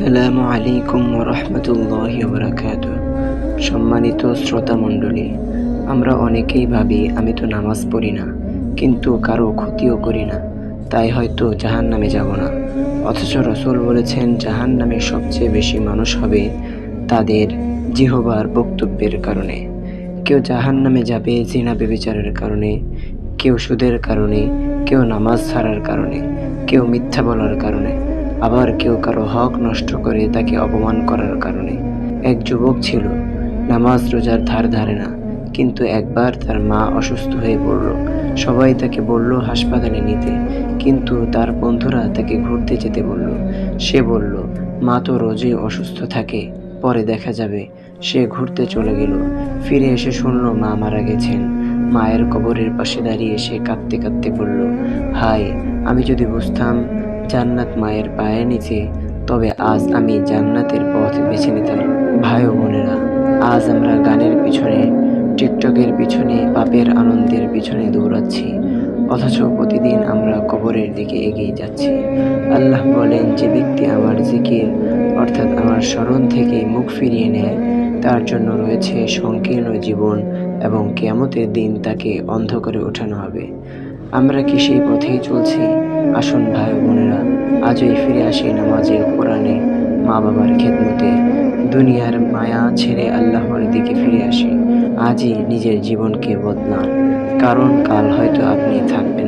আসসালামু আলাইকুম ওয়া রাহমাতুল্লাহি ওয়া বারাকাতুহু। সম্মানিত শ্রোতা মণ্ডলী, আমরা অনেকেই ভাবি আমি তো নামাজ পড়ি না, কিন্তু কারো ক্ষতিও করি না, তাই হয়তো জাহান্নামে যাব না। অথচ রাসূল বলেছেন জাহান্নামে সবচেয়ে বেশি মানুষ হবে তাদের জিহবার বক্তব্যের কারণে। কেউ জাহান্নামে যাবে জিনা ব্যভিচারের কারণে, কেউ সুদের কারণে, কেউ নামাজ ছাড়ার কারণে, কেউ মিথ্যা বলার কারণে, আবার কেউ কারো হক নষ্ট করে তাকে অপমান করার কারণে। এক যুবক ছিল, নামাজ রোজার ধার ধারে না, কিন্তু একবার তার মা অসুস্থ হয়ে পড়ল। সবাই তাকে বলল হাসপাতালে নিতে, কিন্তু তার বন্ধুরা তাকে ঘুরতে যেতে বলল। সে বলল মা তো রোজই অসুস্থ থাকে, পরে দেখা যাবে। সে ঘুরতে চলে গেল। ফিরে এসে শুনল মা মারা গেছেন। মায়ের কবরের পাশে দাঁড়িয়ে সে কাঁদতে কাঁদতে বলল, হায়, আমি যদি বুঝতাম জান্নাত মায়ের পায়ের নিচে, তবে আজ আমি জান্নাতের পথ বেছে নিতাম। ভাই ও বোনেরা, আজ আমরা গানের পিছনে, টিকটকের পিছনে, পাপের আনন্দের পিছনে দৌড়াচ্ছি, অথচ প্রতিদিন আমরা কবরের দিকে এগিয়ে যাচ্ছি। আল্লাহ বলেন, যে ব্যক্তি আমার জিকির অর্থাৎ আমার স্মরণ থেকে মুখ ফিরিয়ে নেয়, তার জন্য রয়েছে সংকীর্ণ জীবন এবং কিয়ামতের দিন তাকে অন্ধকারে ওঠানো হবে। আমরা কি সেই পথেই চলছি? আসুন ভাই ও বোনেরা, আজই ফিরে আসি নামাজে, কোরআনে, মা বাবার খেদমতে, দুনিয়ার মায়া ছেড়ে আল্লাহর দিকে ফিরে আসি। আজই নিজের জীবনকে বদলান, কারণ কাল হয়তো আপনি থাকবেন